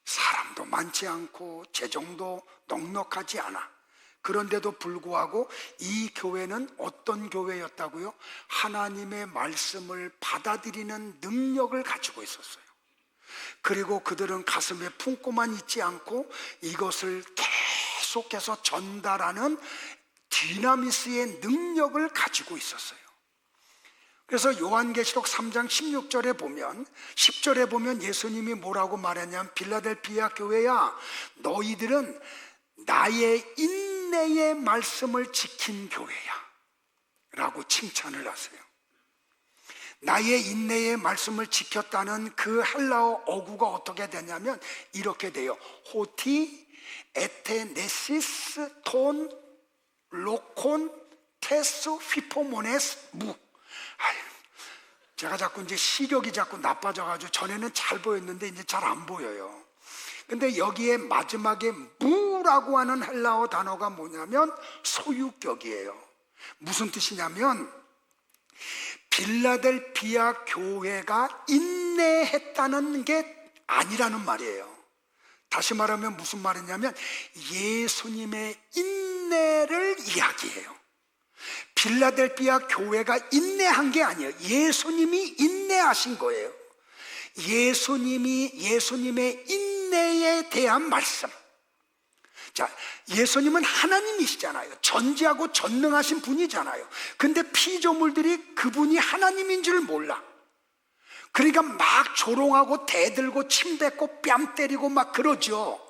사람도 많지 않고 재정도 넉넉하지 않아. 그런데도 불구하고 이 교회는 어떤 교회였다고요? 하나님의 말씀을 받아들이는 능력을 가지고 있었어요. 그리고 그들은 가슴에 품고만 있지 않고 이것을 계속해서 전달하는 디나미스의 능력을 가지고 있었어요. 그래서 요한계시록 3장 16절에 보면, 10절에 보면 예수님이 뭐라고 말했냐면, 빌라델피아 교회야, 너희들은 나의 인내의 말씀을 지킨 교회야 라고 칭찬을 하세요. 나의 인내의 말씀을 지켰다는 그 헬라어 어구가 어떻게 되냐면 이렇게 돼요. 호티 에테네시스 톤 로콘 테스 휘포모네스 무. 제가 자꾸 이제 시력이 자꾸 나빠져가지고 전에는 잘 보였는데 이제 잘 안 보여요. 근데 여기에 마지막에 무라고 하는 헬라어 단어가 뭐냐면 소유격이에요. 무슨 뜻이냐면 빌라델피아 교회가 인내했다는 게 아니라는 말이에요. 다시 말하면 무슨 말이냐면 예수님의 인내를 이야기해요. 빌라델피아 교회가 인내한 게 아니에요. 예수님이 인내하신 거예요. 예수님의 인내에 대한 말씀. 자, 예수님은 하나님이시잖아요. 전지하고 전능하신 분이잖아요. 근데 피조물들이 그분이 하나님인 줄 몰라. 그러니까 막 조롱하고 대들고 침 뱉고 뺨 때리고 막 그러죠.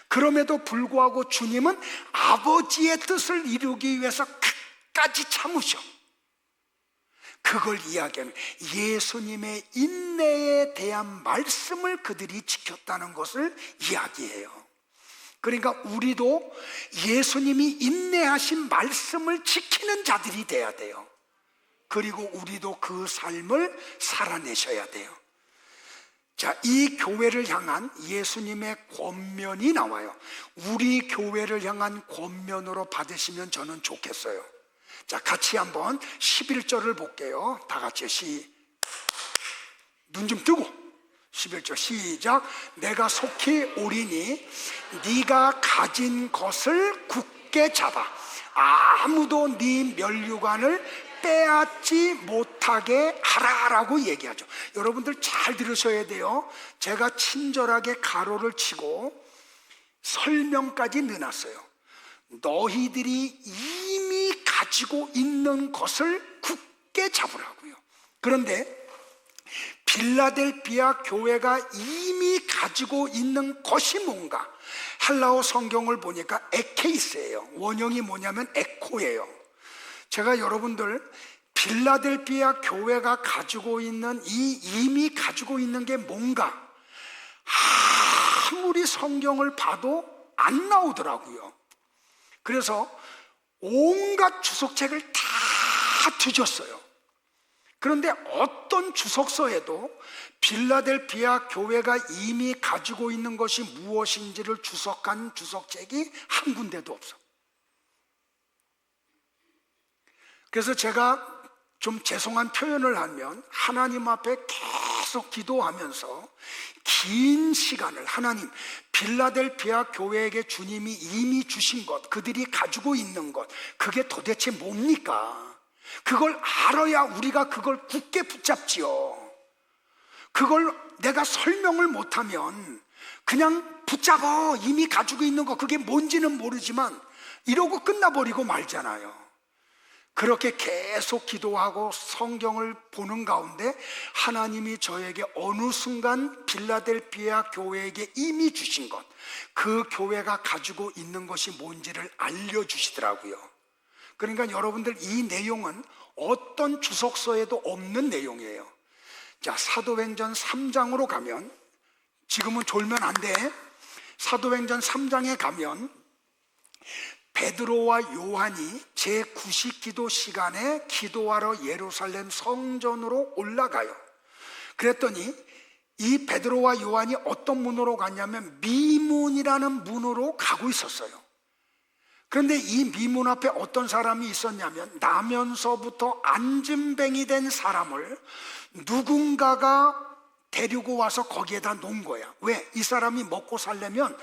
그럼에도 불구하고 주님은 아버지의 뜻을 이루기 위해서 끝까지 참으셔. 그걸 이야기하는 예수님의 인내에 대한 말씀을 그들이 지켰다는 것을 이야기해요. 그러니까 우리도 예수님이 인내하신 말씀을 지키는 자들이 돼야 돼요. 그리고 우리도 그 삶을 살아내셔야 돼요. 자, 이 교회를 향한 예수님의 권면이 나와요. 우리 교회를 향한 권면으로 받으시면 저는 좋겠어요. 자, 같이 한번 11절을 볼게요. 다 같이 눈 좀 뜨고 11절 시작. 내가 속히 오리니 네가 가진 것을 굳게 잡아 아무도 네 면류관을 빼앗지 못하게 하라라고 얘기하죠. 여러분들 잘 들으셔야 돼요. 제가 친절하게 가로를 치고 설명까지 넣어놨어요. 너희들이 이미 가지고 있는 것을 굳게 잡으라고요. 그런데 빌라델피아 교회가 이미 가지고 있는 것이 뭔가? 헬라어 성경을 보니까 에케이스예요. 원형이 뭐냐면 에코예요. 제가 여러분들 빌라델피아 교회가 가지고 있는 이미 가지고 있는 게 뭔가 아무리 성경을 봐도 안 나오더라고요. 그래서 온갖 주석책을 다 뒤졌어요. 그런데 어떤 주석서에도 빌라델피아 교회가 이미 가지고 있는 것이 무엇인지를 주석한 주석책이 한 군데도 없어. 그래서 제가 좀 죄송한 표현을 하면 하나님 앞에 계속 기도하면서 긴 시간을 하나님, 빌라델피아 교회에게 주님이 이미 주신 것, 그들이 가지고 있는 것, 그게 도대체 뭡니까? 그걸 알아야 우리가 그걸 굳게 붙잡지요. 그걸 내가 설명을 못하면 그냥 붙잡아. 이미 가지고 있는 거 그게 뭔지는 모르지만 이러고 끝나버리고 말잖아요. 그렇게 계속 기도하고 성경을 보는 가운데 하나님이 저에게 어느 순간 빌라델피아 교회에게 이미 주신 것, 그 교회가 가지고 있는 것이 뭔지를 알려주시더라고요. 그러니까 여러분들, 이 내용은 어떤 주석서에도 없는 내용이에요. 자, 사도행전 3장으로 가면, 지금은 졸면 안 돼. 사도행전 3장에 가면 베드로와 요한이 제9식 기도 시간에 기도하러 예루살렘 성전으로 올라가요. 그랬더니 이 베드로와 요한이 어떤 문으로 갔냐면 미문이라는 문으로 가고 있었어요. 그런데 이 미문 앞에 어떤 사람이 있었냐면 나면서부터 안진뱅이 된 사람을 누군가가 데리고 와서 거기에다 놓은 거야. 왜? 이 사람이 먹고 살려면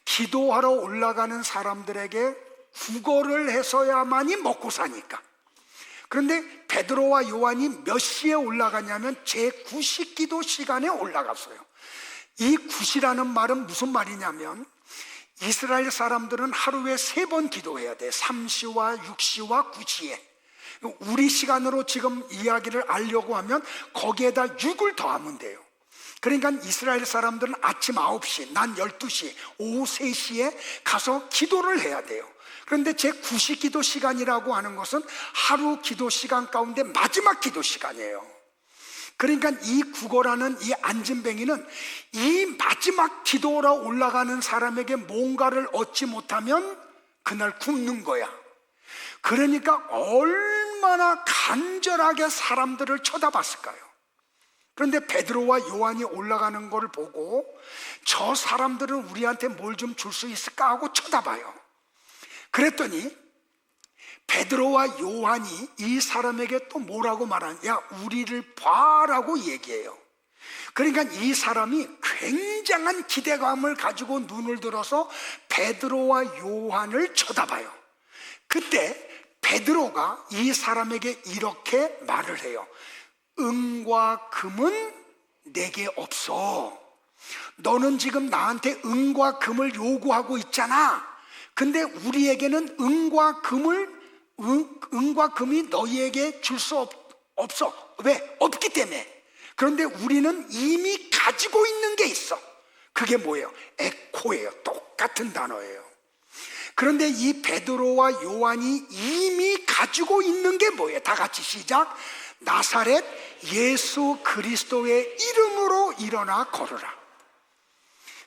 기도하러 올라가는 사람들에게 구걸을 해서야만이 먹고 사니까. 그런데 베드로와 요한이 몇 시에 올라가냐면 제9식 기도 시간에 올라갔어요. 이 9시라는 말은 무슨 말이냐면 이스라엘 사람들은 하루에 3번 기도해야 돼. 3시와 6시와 9시에. 우리 시간으로 지금 이야기를 알려고 하면 거기에다 6을 더하면 돼요. 그러니까 이스라엘 사람들은 아침 9시, 난 12시, 오후 3시에 가서 기도를 해야 돼요. 그런데 제 9시 기도 시간이라고 하는 것은 하루 기도 시간 가운데 마지막 기도 시간이에요. 그러니까 이 구걸하는 이 안진뱅이는 이 마지막 기도로 올라가는 사람에게 뭔가를 얻지 못하면 그날 굶는 거야. 그러니까 얼마나 간절하게 사람들을 쳐다봤을까요? 그런데 베드로와 요한이 올라가는 걸 보고 저 사람들은 우리한테 뭘 좀 줄 수 있을까 하고 쳐다봐요. 그랬더니 베드로와 요한이 이 사람에게 또 뭐라고 말하냐? 야, 우리를 봐라고 얘기해요. 그러니까 이 사람이 굉장한 기대감을 가지고 눈을 들어서 베드로와 요한을 쳐다봐요. 그때 베드로가 이 사람에게 이렇게 말을 해요. 은과 금은 내게 없어. 너는 지금 나한테 은과 금을 요구하고 있잖아. 근데 우리에게는 은과 금이 너희에게 줄 수 없어. 왜? 없기 때문에. 그런데 우리는 이미 가지고 있는 게 있어. 그게 뭐예요? 에코예요. 똑같은 단어예요. 그런데 이 베드로와 요한이 이미 가지고 있는 게 뭐예요? 다 같이 시작. 나사렛 예수 그리스도의 이름으로 일어나 걸으라.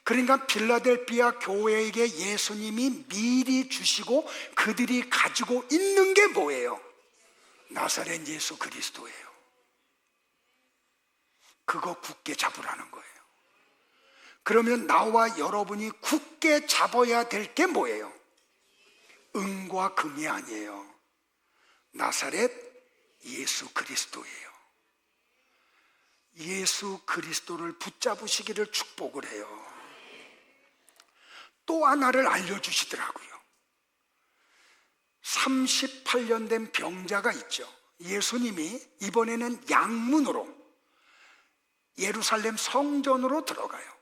그러니까 빌라델피아 교회에게 예수님이 미리 주시고 그들이 가지고 있는 게 뭐예요? 나사렛 예수 그리스도예요. 그거 굳게 잡으라는 거예요. 그러면 나와 여러분이 굳게 잡아야 될 게 뭐예요? 은과 금이 아니에요. 나사렛 예수 그리스도예요. 예수 그리스도를 붙잡으시기를 축복을 해요. 또 하나를 알려주시더라고요. 38년 된 병자가 있죠. 예수님이 이번에는 양문으로 예루살렘 성전으로 들어가요.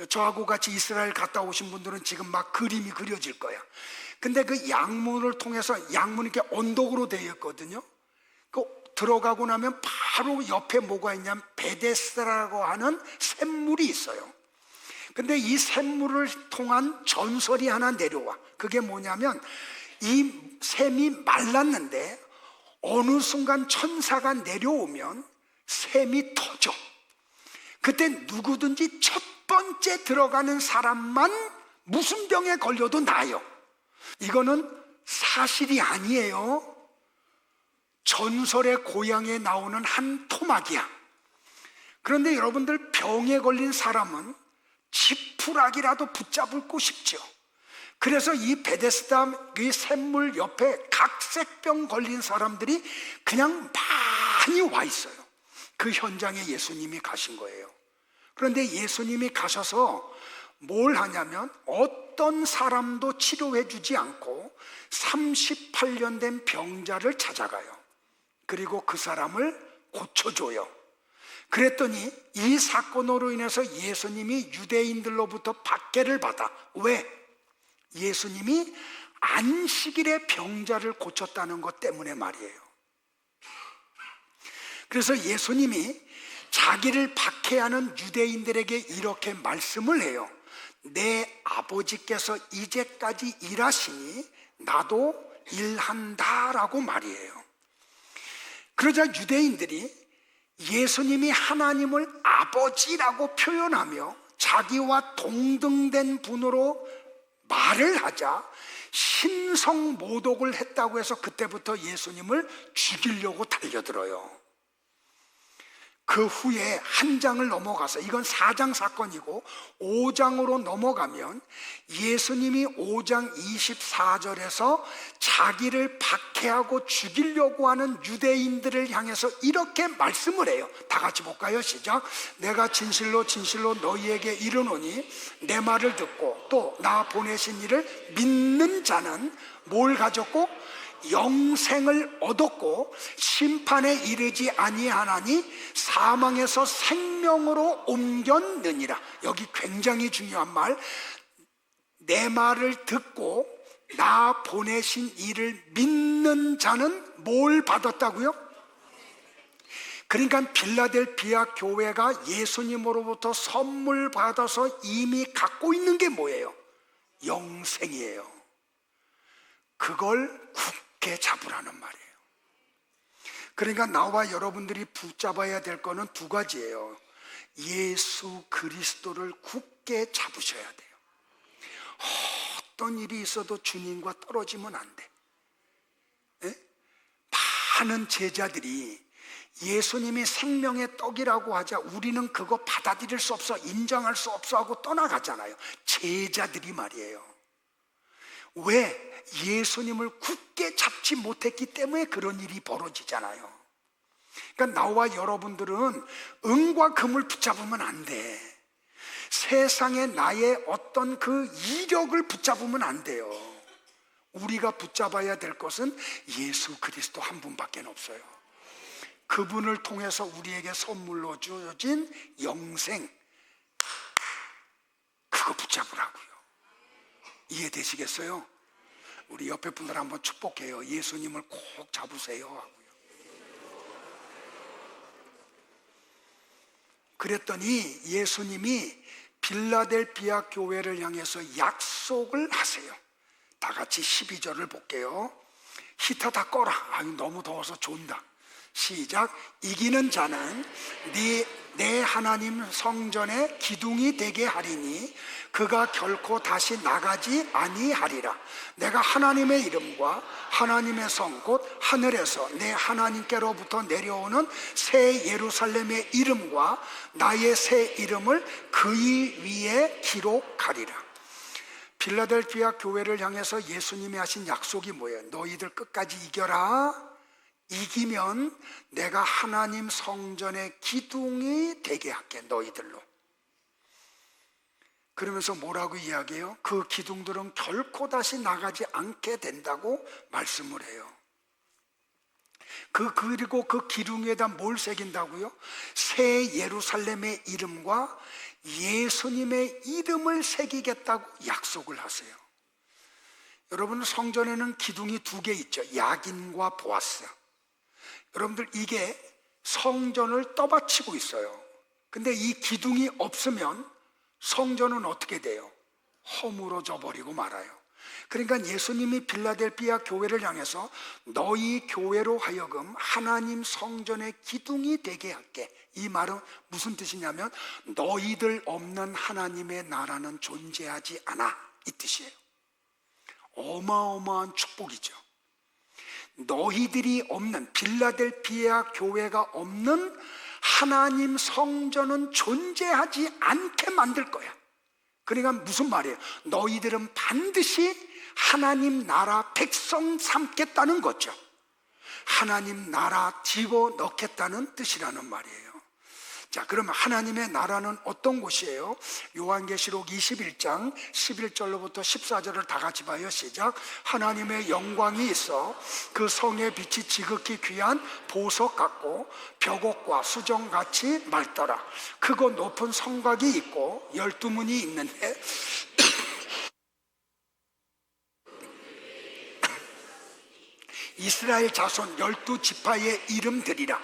저하고 같이 이스라엘 갔다 오신 분들은 지금 막 그림이 그려질 거야. 근데 그 양문을 통해서, 양문이 이렇게 언덕으로 되어 있거든요. 그 들어가고 나면 바로 옆에 뭐가 있냐면 베데스다라고 하는 샘물이 있어요. 근데 이 샘물을 통한 전설이 하나 내려와. 그게 뭐냐면 이 샘이 말랐는데 어느 순간 천사가 내려오면 샘이 터져. 그때 누구든지 첫 번째 들어가는 사람만 무슨 병에 걸려도 나아요. 이거는 사실이 아니에요. 전설의 고향에 나오는 한 토막이야. 그런데 여러분들, 병에 걸린 사람은 지푸라기라도 붙잡고 싶죠. 그래서 이 베데스다 이 샘물 옆에 각색병 걸린 사람들이 그냥 많이 와 있어요. 그 현장에 예수님이 가신 거예요. 그런데 예수님이 가셔서 뭘 하냐면 어떤 사람도 치료해 주지 않고 38년 된 병자를 찾아가요. 그리고 그 사람을 고쳐줘요. 그랬더니 이 사건으로 인해서 예수님이 유대인들로부터 박해를 받아. 왜? 예수님이 안식일에 병자를 고쳤다는 것 때문에 말이에요. 그래서 예수님이 자기를 박해하는 유대인들에게 이렇게 말씀을 해요. 내 아버지께서 이제까지 일하시니 나도 일한다라고 말이에요. 그러자 유대인들이 예수님이 하나님을 아버지라고 표현하며 자기와 동등된 분으로 말을 하자 신성모독을 했다고 해서 그때부터 예수님을 죽이려고 달려들어요. 그 후에 한 장을 넘어가서, 이건 4장 사건이고 5장으로 넘어가면 예수님이 5장 24절에서 자기를 박해하고 죽이려고 하는 유대인들을 향해서 이렇게 말씀을 해요. 다 같이 볼까요? 시작. 내가 진실로 진실로 너희에게 이르노니 내 말을 듣고 또 나 보내신 이를 믿는 자는 뭘 가졌고? 영생을 얻었고 심판에 이르지 아니하나니 사망에서 생명으로 옮겼느니라. 여기 굉장히 중요한 말, 내 말을 듣고 나 보내신 이를 믿는 자는 뭘 받았다고요? 그러니까 빌라델피아 교회가 예수님으로부터 선물 받아서 이미 갖고 있는 게 뭐예요? 영생이에요. 그걸 굳게 잡으라는 말이에요. 그러니까 나와 여러분들이 붙잡아야 될 거는 두 가지예요. 예수 그리스도를 굳게 잡으셔야 돼요. 어떤 일이 있어도 주님과 떨어지면 안 돼. 예? 많은 제자들이 예수님이 생명의 떡이라고 하자 우리는 그거 받아들일 수 없어, 인정할 수 없어 하고 떠나가잖아요. 제자들이 말이에요. 왜? 예수님을 굳게 잡지 못했기 때문에 그런 일이 벌어지잖아요. 그러니까 나와 여러분들은 은과 금을 붙잡으면 안 돼. 세상에 나의 어떤 그 이력을 붙잡으면 안 돼요. 우리가 붙잡아야 될 것은 예수 그리스도 한 분밖에 없어요. 그분을 통해서 우리에게 선물로 주어진 영생, 그거 붙잡으라고요. 이해되시겠어요? 우리 옆에 분들 한번 축복해요. 예수님을 꼭 잡으세요 하고요. 그랬더니 예수님이 빌라델피아 교회를 향해서 약속을 하세요. 다 같이 12절을 볼게요. 히터 다 꺼라. 아유, 너무 더워서 존다. 시작. 이기는 자는 내 하나님 성전의 기둥이 되게 하리니 그가 결코 다시 나가지 아니하리라. 내가 하나님의 이름과 하나님의 성 곧 하늘에서 내 하나님께로부터 내려오는 새 예루살렘의 이름과 나의 새 이름을 그의 위에 기록하리라. 빌라델피아 교회를 향해서 예수님이 하신 약속이 뭐예요? 너희들 끝까지 이겨라. 이기면 내가 하나님 성전의 기둥이 되게 할게, 너희들로. 그러면서 뭐라고 이야기해요? 그 기둥들은 결코 다시 나가지 않게 된다고 말씀을 해요. 그리고 그 기둥 위에다 뭘 새긴다고요? 새 예루살렘의 이름과 예수님의 이름을 새기겠다고 약속을 하세요. 여러분, 성전에는 기둥이 2개 있죠. 야긴과 보아스. 여러분들, 이게 성전을 떠받치고 있어요. 근데 이 기둥이 없으면 성전은 어떻게 돼요? 허물어져 버리고 말아요. 그러니까 예수님이 빌라델피아 교회를 향해서 너희 교회로 하여금 하나님 성전의 기둥이 되게 할게. 이 말은 무슨 뜻이냐면 너희들 없는 하나님의 나라는 존재하지 않아, 이 뜻이에요. 어마어마한 축복이죠. 너희들이 없는, 빌라델피아 교회가 없는 하나님 성전은 존재하지 않게 만들 거야. 그러니까 무슨 말이에요? 너희들은 반드시 하나님 나라 백성 삼겠다는 거죠. 하나님 나라 집어넣겠다는 뜻이라는 말이에요. 자, 그러면 하나님의 나라는 어떤 곳이에요? 요한계시록 21장 11절로부터 14절을 다 같이 봐요. 시작. 하나님의 영광이 있어 그 성의 빛이 지극히 귀한 보석 같고 벽옥과 수정같이 맑더라. 크고 높은 성곽이 있고 12문이 있는데 이스라엘 자손 12지파의 이름들이라.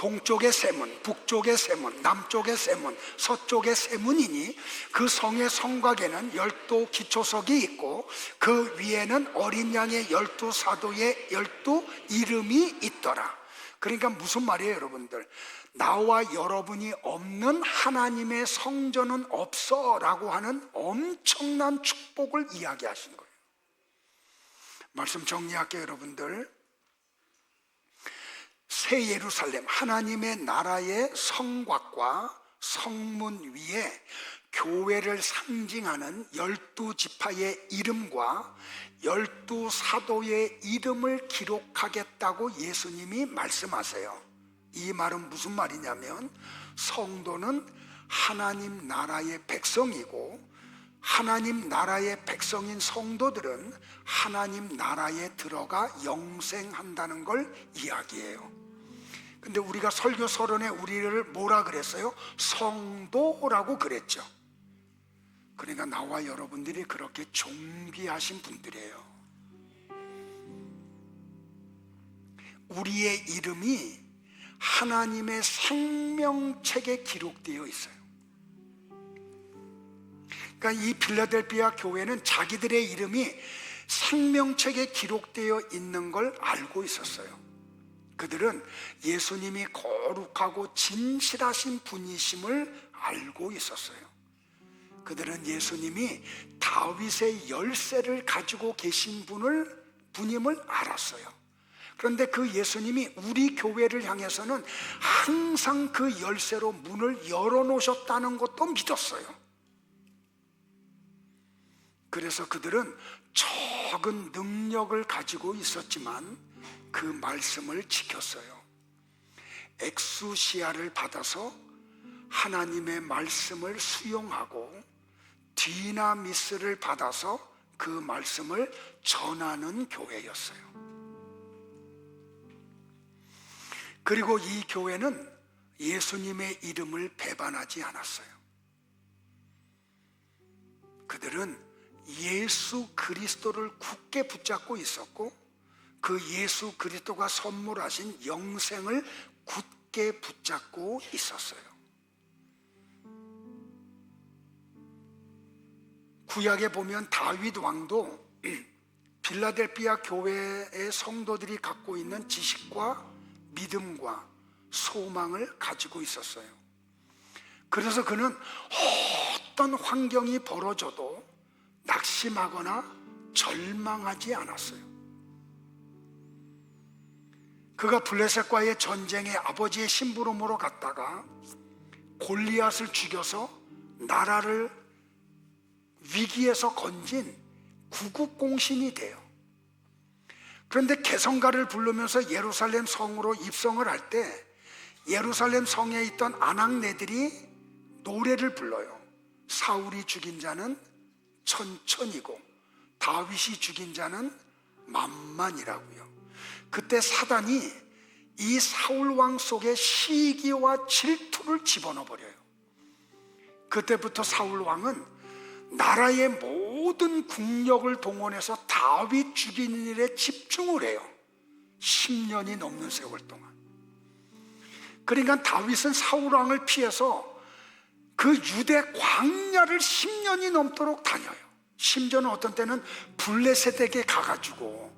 동쪽의 세문, 북쪽의 세문, 남쪽의 세문, 서쪽의 세문이니 그 성의 성곽에는 12기초석이 있고 그 위에는 어린 양의 12사도의 12이름이 있더라. 그러니까 무슨 말이에요, 여러분들? 나와 여러분이 없는 하나님의 성전은 없어 라고 하는 엄청난 축복을 이야기하신 거예요. 말씀 정리할게요, 여러분들. 새 예루살렘, 하나님의 나라의 성곽과 성문 위에 교회를 상징하는 12지파의 이름과 12사도의 이름을 기록하겠다고 예수님이 말씀하세요. 이 말은 무슨 말이냐면 성도는 하나님 나라의 백성이고 하나님 나라의 백성인 성도들은 하나님 나라에 들어가 영생한다는 걸 이야기해요. 근데 우리가 설교 서론에 우리를 뭐라 그랬어요? 성도라고 그랬죠. 그러니까 나와 여러분들이 그렇게 존귀하신 분들이에요. 우리의 이름이 하나님의 생명책에 기록되어 있어요. 그러니까 이 필라델피아 교회는 자기들의 이름이 생명책에 기록되어 있는 걸 알고 있었어요. 그들은 예수님이 거룩하고 진실하신 분이심을 알고 있었어요. 그들은 예수님이 다윗의 열쇠를 가지고 계신 분임을 알았어요. 그런데 그 예수님이 우리 교회를 향해서는 항상 그 열쇠로 문을 열어놓으셨다는 것도 믿었어요. 그래서 그들은 적은 능력을 가지고 있었지만 그 말씀을 지켰어요. 엑수시아를 받아서 하나님의 말씀을 수용하고 디나미스를 받아서 그 말씀을 전하는 교회였어요. 그리고 이 교회는 예수님의 이름을 배반하지 않았어요. 그들은 예수 그리스도를 굳게 붙잡고 있었고 그 예수 그리스도가 선물하신 영생을 굳게 붙잡고 있었어요. 구약에 보면 다윗 왕도 필라델피아 교회의 성도들이 갖고 있는 지식과 믿음과 소망을 가지고 있었어요. 그래서 그는 어떤 환경이 벌어져도 낙심하거나 절망하지 않았어요. 그가 블레셋과의 전쟁에 아버지의 심부름으로 갔다가 골리앗을 죽여서 나라를 위기에서 건진 구국공신이 돼요. 그런데 개성가를 부르면서 예루살렘 성으로 입성을 할 때 예루살렘 성에 있던 아낙네들이 노래를 불러요. 사울이 죽인 자는 천천이고 다윗이 죽인 자는 만만이라고요. 그때 사단이 이 사울왕 속에 시기와 질투를 집어넣어 버려요. 그때부터 사울왕은 나라의 모든 국력을 동원해서 다윗 죽이는 일에 집중을 해요. 10년이 넘는 세월 동안. 그러니까 다윗은 사울왕을 피해서 그 유대 광야를 10년이 넘도록 다녀요. 심지어는 어떤 때는 블레셋에게 가가지고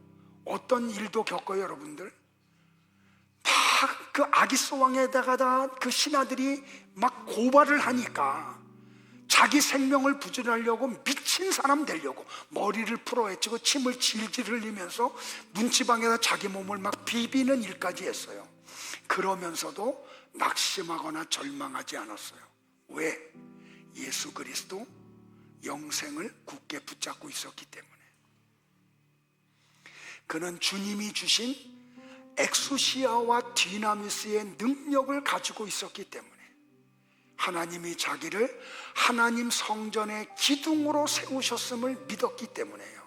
어떤 일도 겪어요, 여러분들. 막 그 아기스 왕에다가 그 신하들이 막 고발을 하니까 자기 생명을 부전하려고 미친 사람 되려고 머리를 풀어헤치고 침을 질질 흘리면서 문지방에다 자기 몸을 막 비비는 일까지 했어요. 그러면서도 낙심하거나 절망하지 않았어요. 왜? 예수 그리스도 영생을 굳게 붙잡고 있었기 때문에. 그는 주님이 주신 엑수시아와 디나미스의 능력을 가지고 있었기 때문에 하나님이 자기를 하나님 성전의 기둥으로 세우셨음을 믿었기 때문에요.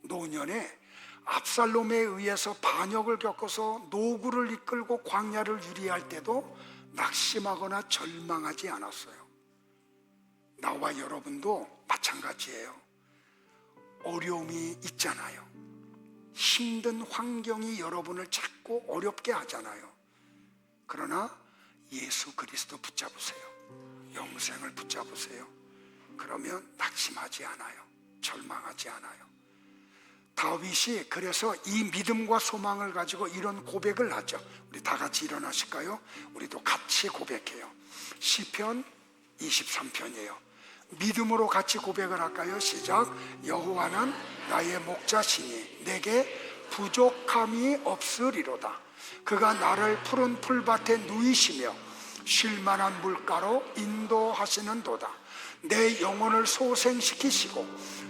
노년에 압살롬에 의해서 반역을 겪어서 노구를 이끌고 광야를 유리할 때도 낙심하거나 절망하지 않았어요. 나와 여러분도 마찬가지예요. 어려움이 있잖아요. 힘든 환경이 여러분을 자꾸 어렵게 하잖아요. 그러나 예수 그리스도 붙잡으세요. 영생을 붙잡으세요. 그러면 낙심하지 않아요. 절망하지 않아요. 다윗이 그래서 이 믿음과 소망을 가지고 이런 고백을 하죠. 우리 다 같이 일어나실까요? 우리도 같이 고백해요. 시편 23편이에요. 믿음으로 같이 고백을 할까요? 시작. 여호와는 나의 목자시니 내게 부족함이 없으리로다. 그가 나를 푸른 풀밭에 누이시며 쉴만한 물가로 인도하시는도다. 내 영혼을 소생시키시고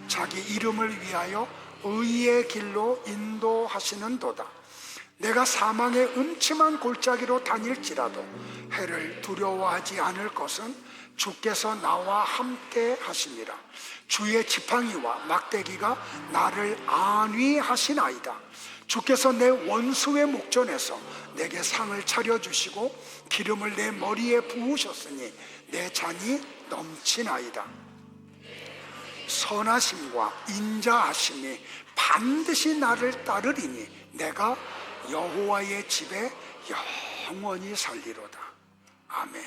자기 이름을 위하여 의의 길로 인도하시는도다. 내가 사망의 음침한 골짜기로 다닐지라도 해를 두려워하지 않을 것은 주께서 나와 함께 하시니라. 주의 지팡이와 막대기가 나를 안위하시나이다. 주께서 내 원수의 목전에서 내게 상을 차려주시고 기름을 내 머리에 부으셨으니 내 잔이 넘치나이다. 선하심과 인자하심이 반드시 나를 따르리니 내가 여호와의 집에 영원히 살리로다. 아멘.